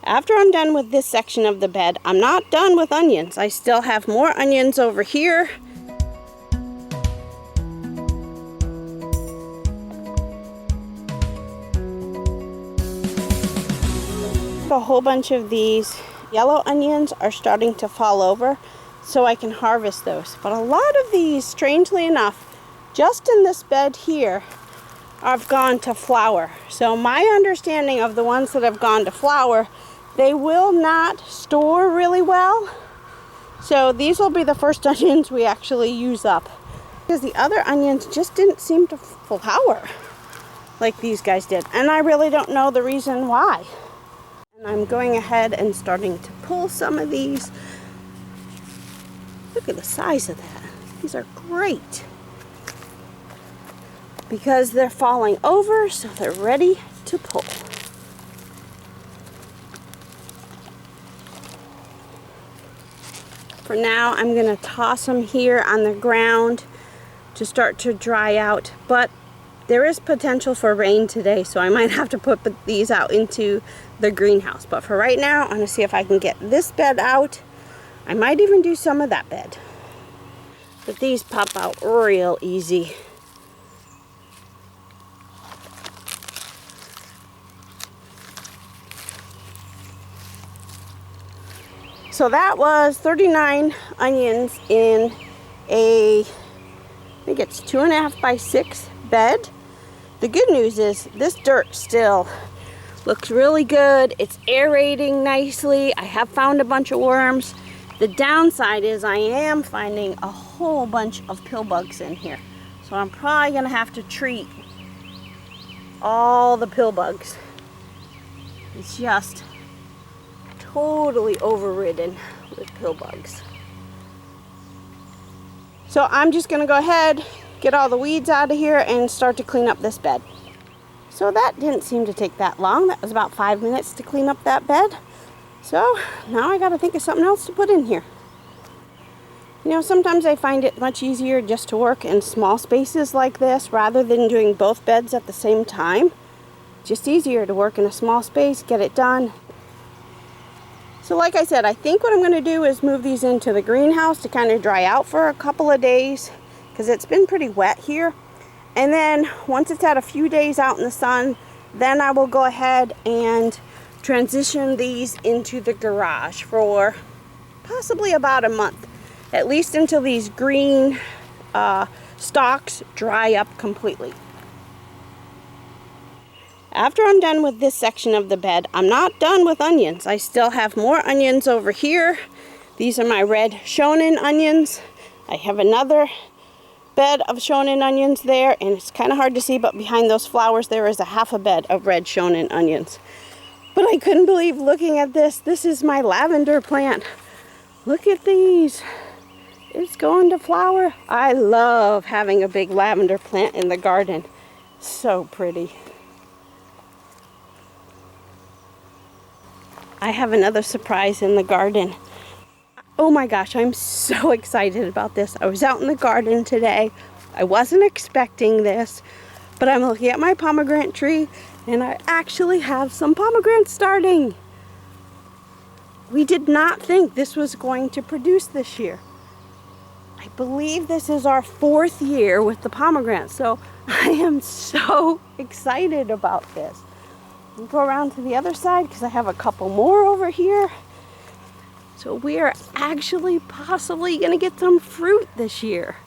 After I'm done with this section of the bed, I'm not done with onions. I still have more onions over here. A whole bunch of these yellow onions are starting to fall over, so I can harvest those. But a lot of these, strangely enough, just in this bed here, have gone to flower. So my understanding of the ones that have gone to flower, they will not store really well. So these will be the first onions we actually use up, because the other onions just didn't seem to flower like these guys did. And I really don't know the reason why. And I'm going ahead and starting to pull some of these. Look at the size of that. These are great. Because they're falling over, so they're ready to pull. For now, I'm going to toss them here on the ground to start to dry out. But there is potential for rain today, so I might have to put these out into the greenhouse. But for right now, I'm going to see if I can get this bed out. I might even do some of that bed. But these pop out real easy. So that was 39 onions in a, I think it's 2.5 by 6 bed. The good news is this dirt still looks really good. It's aerating nicely. I have found a bunch of worms. The downside is I am finding a whole bunch of pill bugs in here. So I'm probably gonna have to treat all the pill bugs. It's just totally overridden with pill bugs. So I'm just gonna go ahead, get all the weeds out of here and start to clean up this bed. So that didn't seem to take that long. That was about 5 minutes to clean up that bed. So now I gotta think of something else to put in here. You know, sometimes I find it much easier just to work in small spaces like this rather than doing both beds at the same time. Just easier to work in a small space, get it done. So like I said, I think what I'm going to do is move these into the greenhouse to kind of dry out for a couple of days, because it's been pretty wet here. And then once it's had a few days out in the sun, then I will go ahead and transition these into the garage for possibly about a month, at least until these green stalks dry up completely. After I'm done with this section of the bed, I'm not done with onions. I still have more onions over here. These are my red shonen onions. I have another bed of shonen onions there, and it's kind of hard to see, but behind those flowers there is a half a bed of red shonen onions. But I couldn't believe looking at this. This is my lavender plant. Look at these. It's going to flower. I love having a big lavender plant in the garden. So pretty. I have another surprise in the garden. Oh my gosh, I'm so excited about this. I was out in the garden today. I wasn't expecting this, but I'm looking at my pomegranate tree and I actually have some pomegranates starting. We did not think this was going to produce this year. I believe this is our 4th year with the pomegranates, so I am so excited about this. I'll go around to the other side because I have a couple more over here. So we are actually possibly going to get some fruit this year.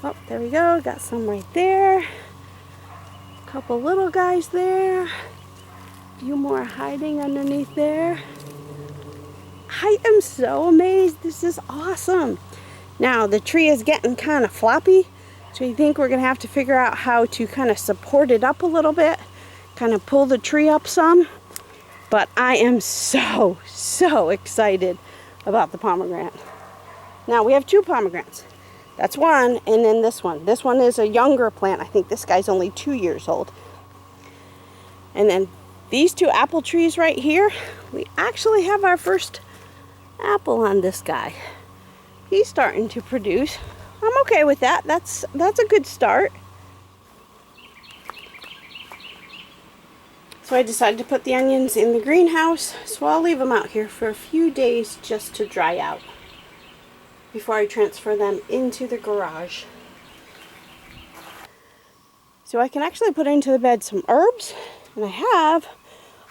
Oh, there we go. Got some right there. A couple little guys there. A few more hiding underneath there. I am so amazed. This is awesome. Now the tree is getting kind of floppy. So I think we're going to have to figure out how to kind of support it up a little bit, kind of pull the tree up some. But I am so excited about the pomegranate. Now we have 2 pomegranates. That's one, and then this one. This one is a younger plant. I think this guy's only 2 years old. And then these 2 apple trees right here, we actually have our first apple on this guy. He's starting to produce. I'm okay with that. That's a good start. So I decided to put the onions in the greenhouse, so I'll leave them out here for a few days just to dry out before I transfer them into the garage. So I can actually put into the bed some herbs, and I have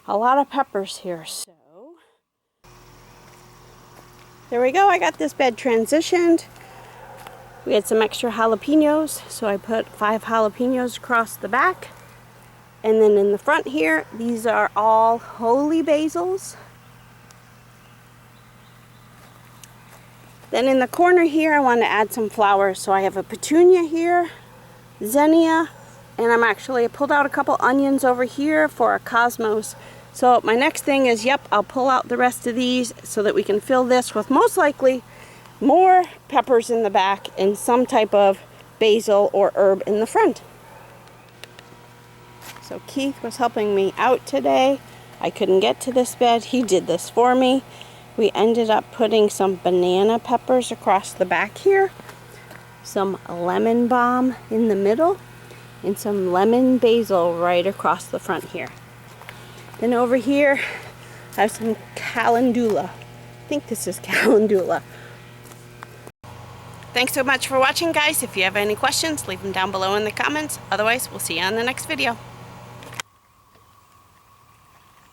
a lot of peppers here. So there we go, I got this bed transitioned. We had some extra jalapenos, so I put 5 jalapenos across the back. And then in the front here, these are all holy basils. Then in the corner here, I want to add some flowers. So I have a petunia here, zinnia, and I pulled out a couple onions over here for a cosmos. So my next thing is, I'll pull out the rest of these so that we can fill this with most likely more peppers in the back and some type of basil or herb in the front. So Keith was helping me out today. I couldn't get to this bed. He did this for me. We ended up putting some banana peppers across the back here, some lemon balm in the middle, and some lemon basil right across the front here. Then over here, I have some calendula. I think this is calendula. Thanks so much for watching, guys. If you have any questions, leave them down below in the comments. Otherwise, we'll see you on the next video.